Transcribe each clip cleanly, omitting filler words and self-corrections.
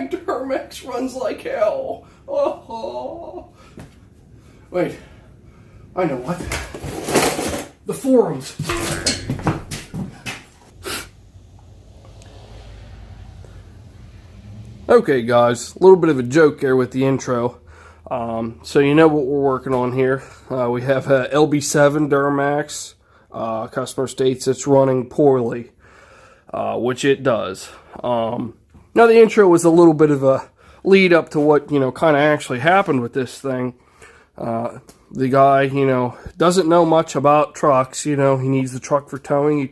My duramax runs like hell. Oh. Wait, I know what. The forums. Okay guys, a little bit of a joke there with the intro. So you know what we're working on here. We have a LB7 duramax. Customer states it's running poorly, which it does. Now the intro was a little bit of a lead up to what, kind of actually happened with this thing. The guy, doesn't know much about trucks. He needs the truck for towing. He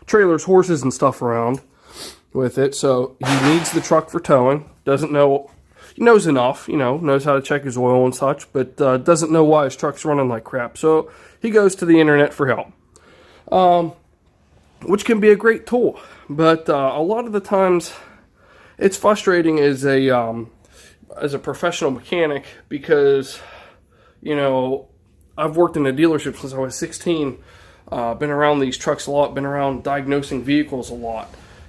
trailers horses and stuff around with it, so he needs the truck for towing. Doesn't know, he knows enough, knows how to check his oil and such, but doesn't know why his truck's running like crap. So he goes to the internet for help, which can be a great tool, but a lot of the times it's frustrating as a professional mechanic, because I've worked in a dealership since I was 16, been around these trucks a lot, been around diagnosing vehicles a lot.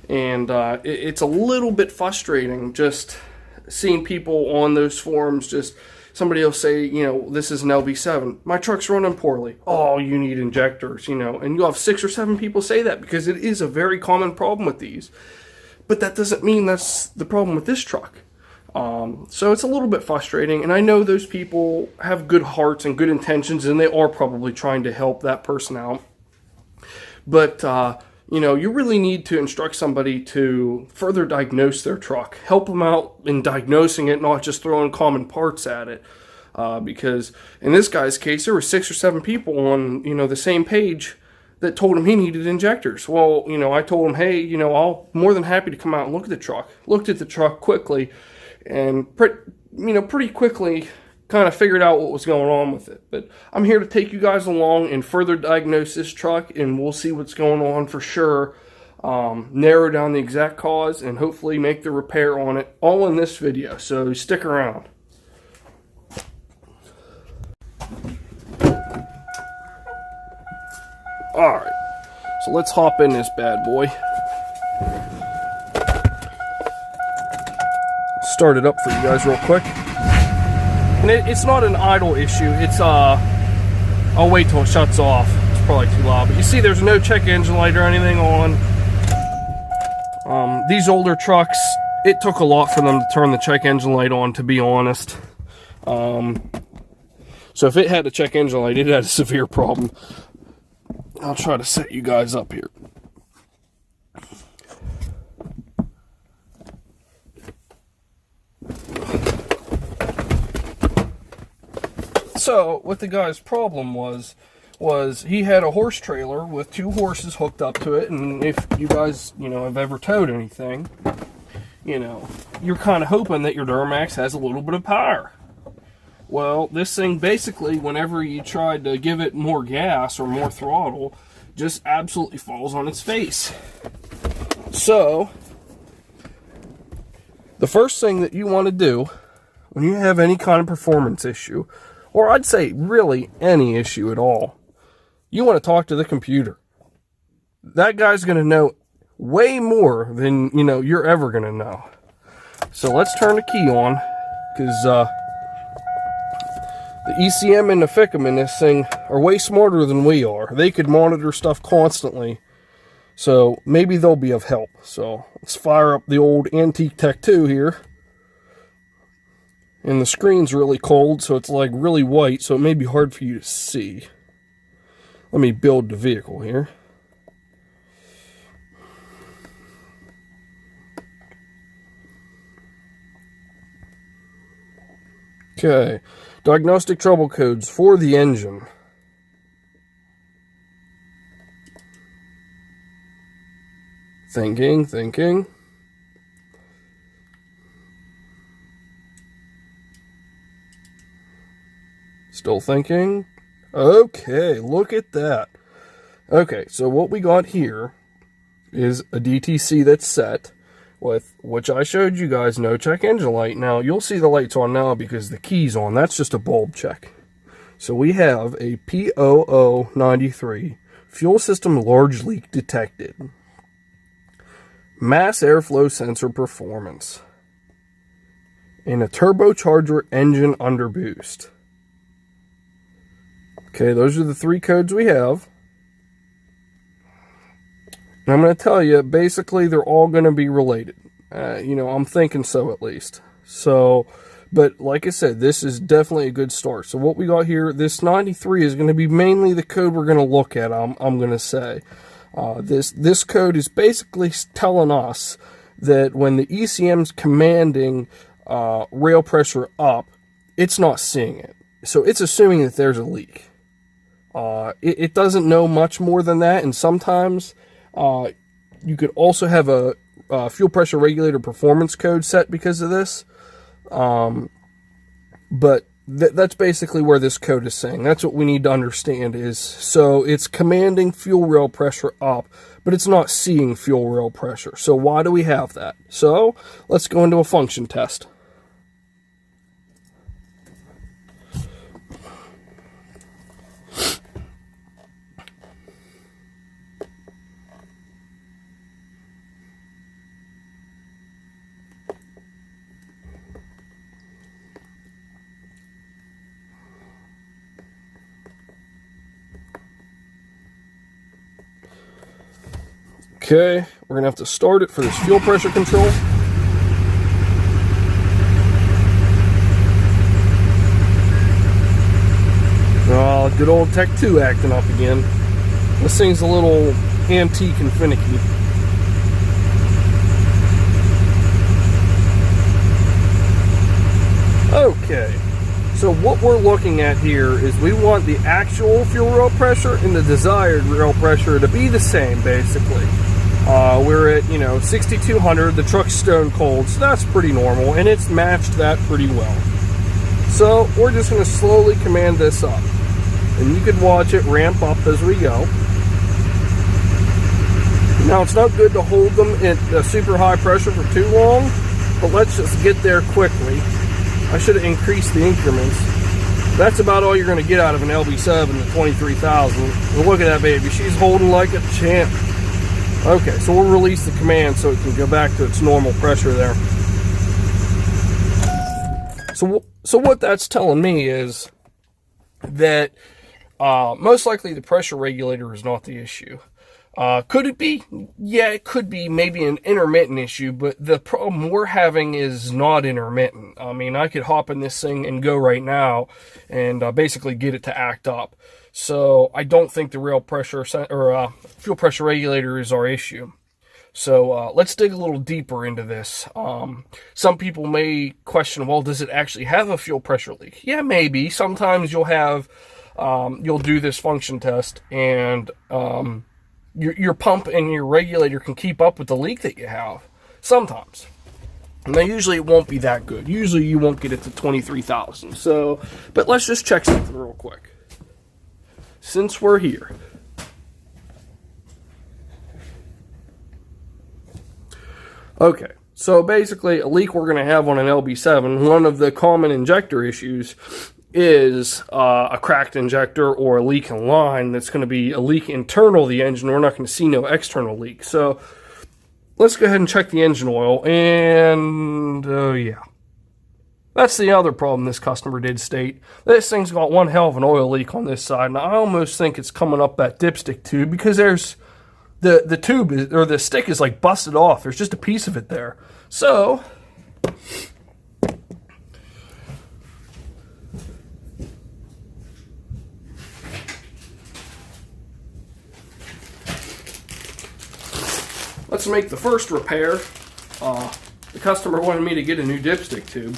And it's a little bit frustrating just seeing people on those forums, just somebody will say, this is an LB7. My truck's running poorly. Oh, you need injectors, and you'll have 6 or 7 people say that, because it is a very common problem with these. But that doesn't mean that's the problem with this truck. So it's a little bit frustrating, and I know those people have good hearts and good intentions, and they are probably trying to help that person out. But you really need to instruct somebody to further diagnose their truck. Help them out in diagnosing it, not just throwing common parts at it. Because in this guy's case, there were 6 or 7 people on, the same page that told him he needed injectors. Well, I told him, hey, I'll more than happy to come out and look at the truck. Looked at the truck quickly, and pretty quickly kind of figured out what was going on with it. But I'm here to take you guys along and further diagnose this truck, and we'll see what's going on for sure. Narrow down the exact cause and hopefully make the repair on it, all in this video, so stick around. Alright, so let's hop in this bad boy. Start it up for you guys real quick. And it's not an idle issue. It's, I'll wait till it shuts off. It's probably too loud. But you see there's no check engine light or anything on. These older trucks, it took a lot for them to turn the check engine light on, to be honest. So if it had a check engine light, it had a severe problem. I'll try to set you guys up here. So, what the guy's problem was he had a horse trailer with 2 horses hooked up to it, and if you guys, have ever towed anything, you're kind of hoping that your Duramax has a little bit of power. Well, this thing basically, whenever you tried to give it more gas or more throttle, just absolutely falls on its face. So, the first thing that you want to do when you have any kind of performance issue, or I'd say really any issue at all, you want to talk to the computer. That guy's going to know way more than, you're ever going to know. So let's turn the key on, because the ECM and the FICM in this thing are way smarter than we are. They could monitor stuff constantly, so maybe they'll be of help. So let's fire up the old Antique Tech 2 here. And the screen's really cold, so it's like really white, so it may be hard for you to see. Let me build the vehicle here. Okay, diagnostic trouble codes for the engine. Thinking. Still thinking. Okay, look at that. Okay, so what we got here is a DTC that's set with, which I showed you guys, no check engine light. Now, you'll see the lights on now because the key's on. That's just a bulb check. So we have a P0093, fuel system large leak detected. mass airflow sensor performance, and a turbocharger engine underboost. Okay, those are the 3 codes we have. And I'm going to tell you, basically, they're all going to be related. I'm thinking so at least. So, but like I said, this is definitely a good start. So what we got here, this 93 is going to be mainly the code we're going to look at, I'm going to say. This code is basically telling us that when the ECM's commanding rail pressure up, it's not seeing it. So it's assuming that there's a leak. It doesn't know much more than that, and sometimes you could also have a fuel pressure regulator performance code set because of this. But that's basically where this code is saying. That's what we need to understand is, so it's commanding fuel rail pressure up, but it's not seeing fuel rail pressure. So why do we have that? So let's go into a function test. Okay, we're going to have to start it for this fuel pressure control. Oh, good old Tech 2 acting up again. This thing's a little antique and finicky. Okay, so what we're looking at here is we want the actual fuel rail pressure and the desired rail pressure to be the same, basically. We're at, 6,200, the truck's stone cold, so that's pretty normal, and it's matched that pretty well. So we're just going to slowly command this up, and you could watch it ramp up as we go. Now, it's not good to hold them at a super high pressure for too long, but let's just get there quickly. I should have increased the increments. That's about all you're going to get out of an LB7 at 23,000. And look at that baby, she's holding like a champ. Okay, so we'll release the command so it can go back to its normal pressure there. So what that's telling me is that most likely the pressure regulator is not the issue. Could it be? Yeah, it could be maybe an intermittent issue, but the problem we're having is not intermittent. I mean, I could hop in this thing and go right now and basically get it to act up. So I don't think the rail pressure or fuel pressure regulator is our issue. So let's dig a little deeper into this. Some people may question, well, does it actually have a fuel pressure leak? Yeah, maybe. Sometimes you'll have, you'll do this function test and your pump and your regulator can keep up with the leak that you have. Sometimes. Now, usually it won't be that good. Usually you won't get it to 23,000. So, but let's just check something real quick. Since we're here. Okay, so basically a leak we're going to have on an LB7, one of the common injector issues is a cracked injector or a leak in line. That's going to be a leak internal to the engine. We're not going to see no external leak. So let's go ahead and check the engine oil. And yeah, that's the other problem this customer did state. This thing's got one hell of an oil leak on this side. And I almost think it's coming up that dipstick tube because there's the tube is, or the stick is like busted off. There's just a piece of it there. So let's make the first repair. The customer wanted me to get a new dipstick tube.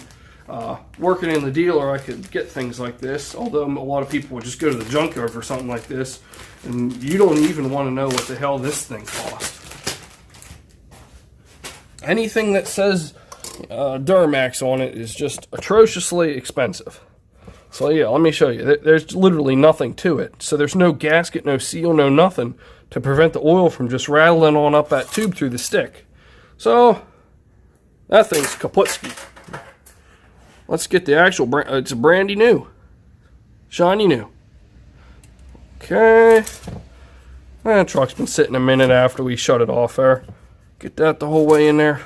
Working in the dealer, I could get things like this, although a lot of people would just go to the junkyard for something like this, and you don't even want to know what the hell this thing costs. Anything that says Duramax on it is just atrociously expensive. So yeah, let me show you. There's literally nothing to it. So there's no gasket, no seal, no nothing to prevent the oil from just rattling on up that tube through the stick. So that thing's kaputski. Let's get the actual brand. It's brandy new. Shiny new. Okay. That truck's been sitting a minute after we shut it off there. Get that the whole way in there.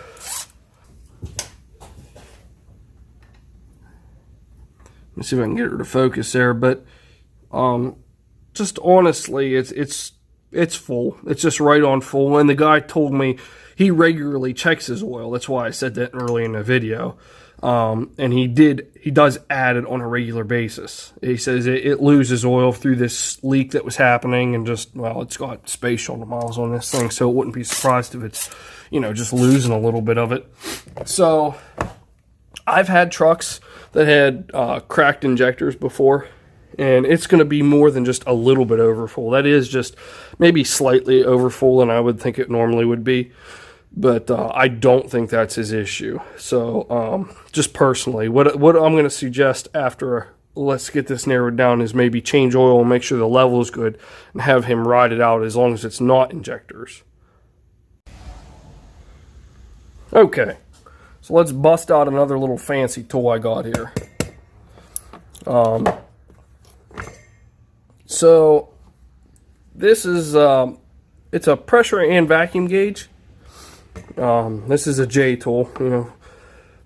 Let me see if I can get her to focus there, but just honestly, it's full. It's just right on full. And the guy told me he regularly checks his oil. That's why I said that early in the video. And he does add it on a regular basis. He says it loses oil through this leak that was happening, and just, well, it's got space shoulder miles on this thing, so it wouldn't be surprised if it's, you know, just losing a little bit of it. So I've had trucks that had cracked injectors before, and it's going to be more than just a little bit overfull. That is just maybe slightly overfull than I would think it normally would be. But I don't think that's his issue. So just personally, what I'm going to suggest after let's get this narrowed down is maybe change oil and make sure the level is good and have him ride it out as long as it's not injectors. Okay, so let's bust out another little fancy tool I got here. So this is it's a pressure and vacuum gauge. This is a J tool, you know,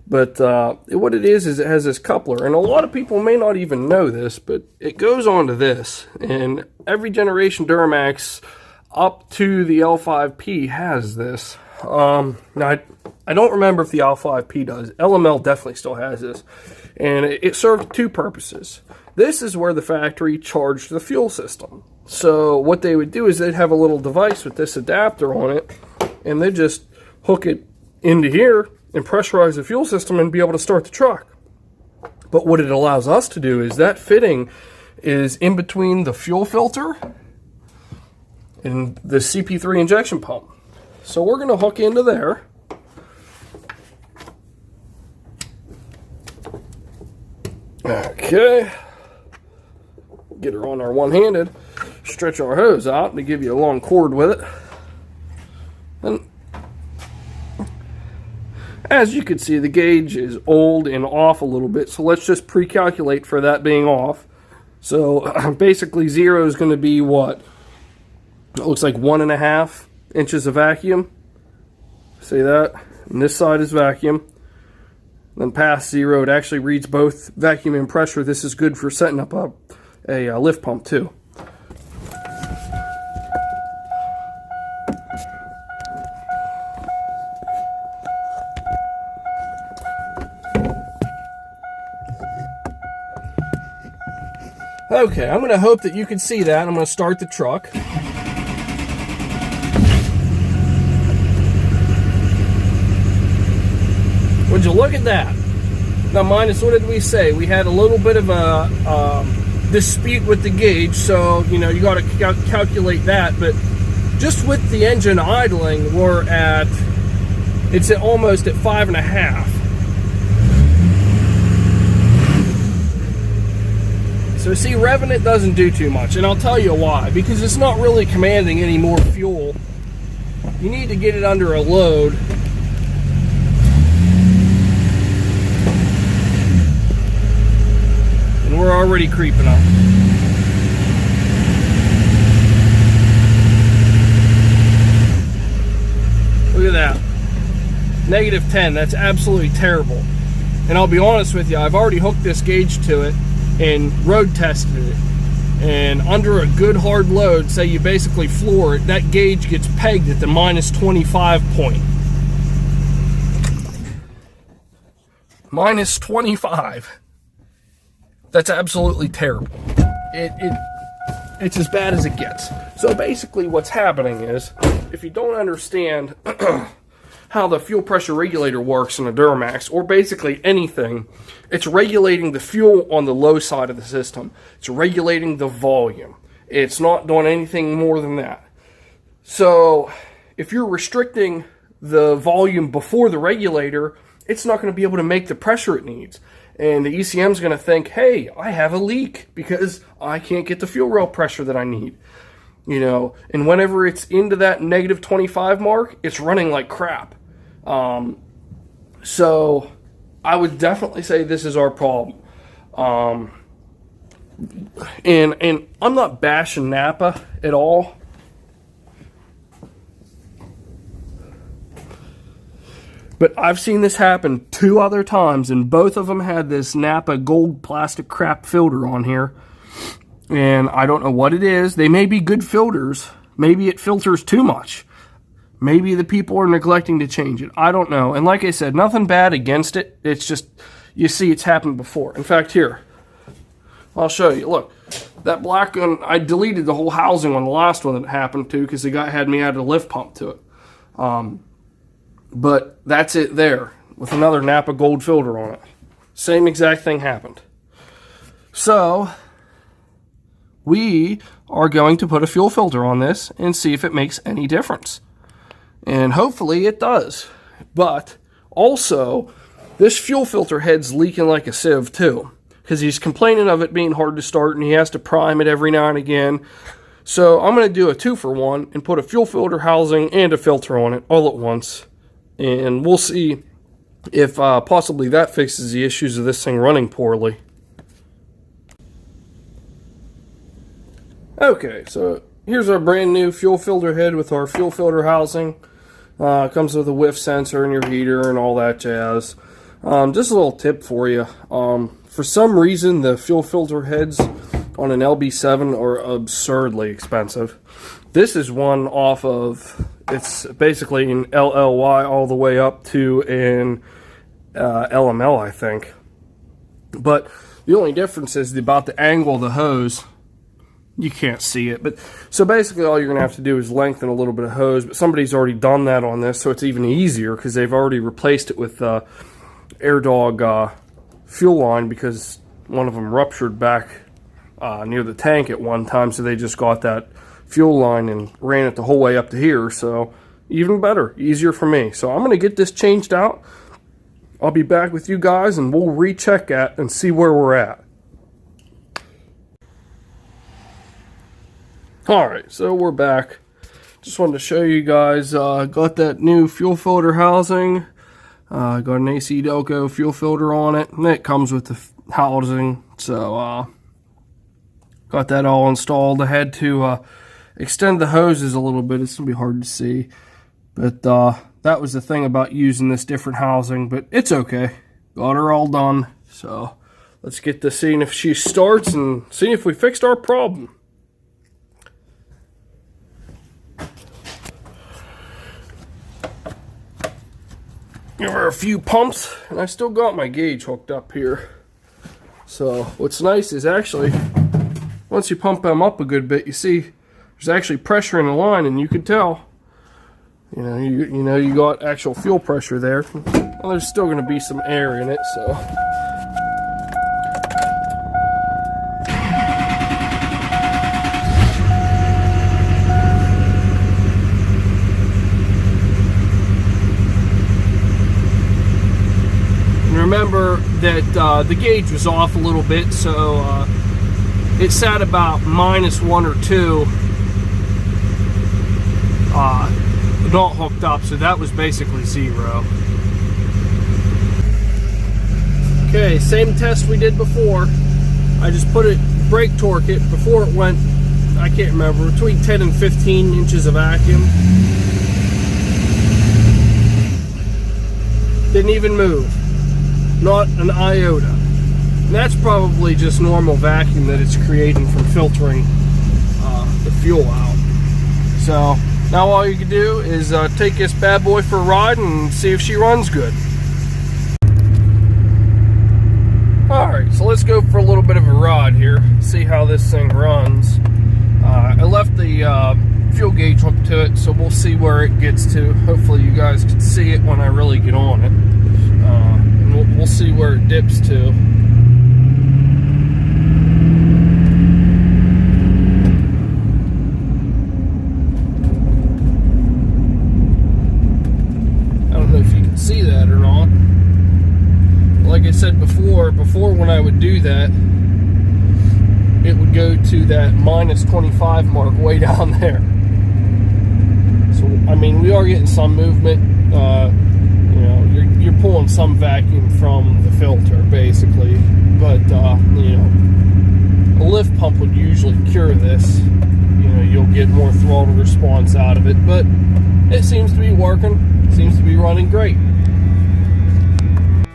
but what it is it has this coupler, and a lot of people may not even know this, but it goes onto this, and every generation Duramax up to the L5P has this. Now I don't remember if the L5P does. LML definitely still has this, and it served two purposes. This is where the factory charged the fuel system. So what they would do is they'd have a little device with this adapter on it, and they just hook it into here and pressurize the fuel system and be able to start the truck. But what it allows us to do is that fitting is in between the fuel filter and the CP3 injection pump. So we're going to hook into there. Okay. Get her on there one-handed. Stretch our hose out to give you a long cord with it. And as you can see, the gauge is old and off a little bit, so let's just pre-calculate for that being off. So basically 0 is going to be what? It looks like 1.5 inches of vacuum. See that? And this side is vacuum. Then past 0, it actually reads both vacuum and pressure. This is good for setting up a lift pump too. Okay, I'm going to hope that you can see that. I'm going to start the truck. Would you look at that? Now, minus, what did we say? We had a little bit of a dispute with the gauge, so, you know, you got to calculate that. But just with the engine idling, it's almost at 5.5. So see, revving it doesn't do too much, and I'll tell you why. Because it's not really commanding any more fuel. You need to get it under a load. And we're already creeping up. Look at that. -10, that's absolutely terrible. And I'll be honest with you, I've already hooked this gauge to it and road tested it, and under a good hard load, say you basically floor it, that gauge gets pegged at the -25 point. -25. That's absolutely terrible. It's as bad as it gets. So basically what's happening is, if you don't understand how the fuel pressure regulator works in a Duramax, or basically anything, it's regulating the fuel on the low side of the system. It's regulating the volume. It's not doing anything more than that. So if you're restricting the volume before the regulator, it's not going to be able to make the pressure it needs. And the ECM is going to think, hey, I have a leak because I can't get the fuel rail pressure that I need. You know, and whenever it's into that -25 mark, it's running like crap. So I would definitely say this is our problem. And I'm not bashing Napa at all. But I've seen this happen 2 other times, and both of them had this Napa gold plastic crap filter on here. And I don't know what it is. They may be good filters. Maybe it filters too much. Maybe the people are neglecting to change it. I don't know. And like I said, nothing bad against it. It's just, you see it's happened before. In fact, here, I'll show you. Look, that black one, I deleted the whole housing on the last one that happened to because the guy had me add a lift pump to it. But that's it there with another Napa gold filter on it. Same exact thing happened. So we are going to put a fuel filter on this and see if it makes any difference. And hopefully it does. But also, this fuel filter head's leaking like a sieve too, because he's complaining of it being hard to start and he has to prime it every now and again. So I'm going to do a 2-for-1 and put a fuel filter housing and a filter on it all at once. And we'll see if possibly that fixes the issues of this thing running poorly. Okay, so here's our brand new fuel filter head with our fuel filter housing. Comes with a whiff sensor and your heater and all that jazz. Just a little tip for you. For some reason, the fuel filter heads on an LB7 are absurdly expensive. This is one off of, it's basically an LLY all the way up to an LML, I think. But the only difference is about the angle of the hose. You can't see it, but so basically all you're going to have to do is lengthen a little bit of hose, but somebody's already done that on this, so it's even easier because they've already replaced it with AirDog fuel line because one of them ruptured back near the tank at one time, so they just got that fuel line and ran it the whole way up to here. So even better, easier for me. So I'm going to get this changed out. I'll be back with you guys and we'll recheck it and see where we're at. Alright, so we're back. Just wanted to show you guys, got that new fuel filter housing. Got an AC Delco fuel filter on it, and it comes with the housing. So, got that all installed. I had to extend the hoses a little bit. It's going to be hard to see. But that was the thing about using this different housing. But it's okay. Got her all done. So, let's get to seeing if she starts and see if we fixed our problem. Give her a few pumps, and I still got my gauge hooked up here. So what's nice is actually, once you pump them up a good bit, you see there's actually pressure in the line, and you can tell. You know you got actual fuel pressure there. Well, there's still going to be some air in it, so. Remember that the gauge was off a little bit, so it sat about -1 or 2 not hooked up, so that was basically 0. Okay, same test we did before. I just put it, brake torque it before it went, I can't remember, between 10 and 15 inches of vacuum. Didn't even move. Not an iota. And that's probably just normal vacuum that it's creating from filtering the fuel out. So now all you can do is take this bad boy for a ride and see if she runs good. Alright, so let's go for a little bit of a ride here, see how this thing runs. I left the fuel gauge hooked to it, so we'll see where it gets to. Hopefully you guys can see it when I really get on it. And we'll see where it dips to. I don't know if you can see that or not. Like I said before when I would do that, it would go to that -25 mark way down there. So, I mean, we are getting some movement. You know, you're pulling some vacuum from the filter, basically. But, you know, a lift pump would usually cure this. You know, you'll get more throttle response out of it. But it seems to be working. Seems to be running great.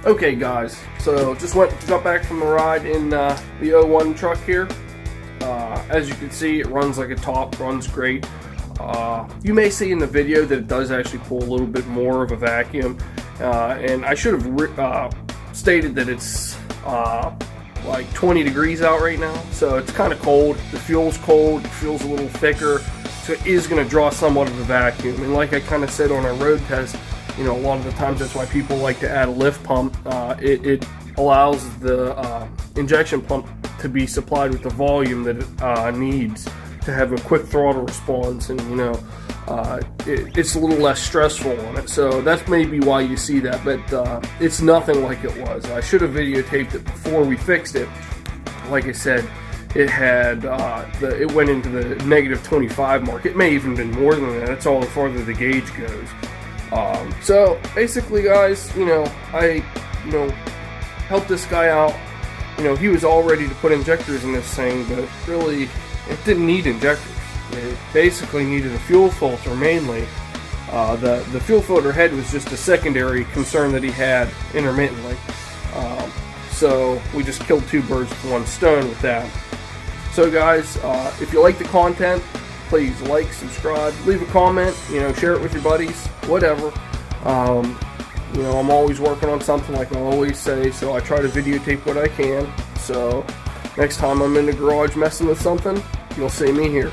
Okay guys, so just got back from the ride in the 01 truck here. As you can see, it runs like a top, runs great. You may see in the video that it does actually pull a little bit more of a vacuum, and I should have stated that it's like 20 degrees out right now, so it's kind of cold. The fuel's cold, it feels a little thicker, so it is going to draw somewhat of a vacuum. And like I kind of said on our road test, you know, a lot of the times that's why people like to add a lift pump. It allows the injection pump to be supplied with the volume that it needs to have a quick throttle response, and you know, it's a little less stressful on it. So that's maybe why you see that, but it's nothing like it was. I should have videotaped it before we fixed it. Like I said, it had it went into the negative 25 mark. It may even been more than that. That's all the farther the gauge goes. So basically, guys, you know, I helped this guy out. You know, he was all ready to put injectors in this thing, but really, it didn't need injectors. It basically needed a fuel filter mainly. The fuel filter head was just a secondary concern that he had intermittently. So we just killed two birds with one stone with that. So guys, if you like the content, please like, subscribe, leave a comment, you know, share it with your buddies, whatever. You know, I'm always working on something, like I always say, so I try to videotape what I can. So next time I'm in the garage messing with something, you'll see me here.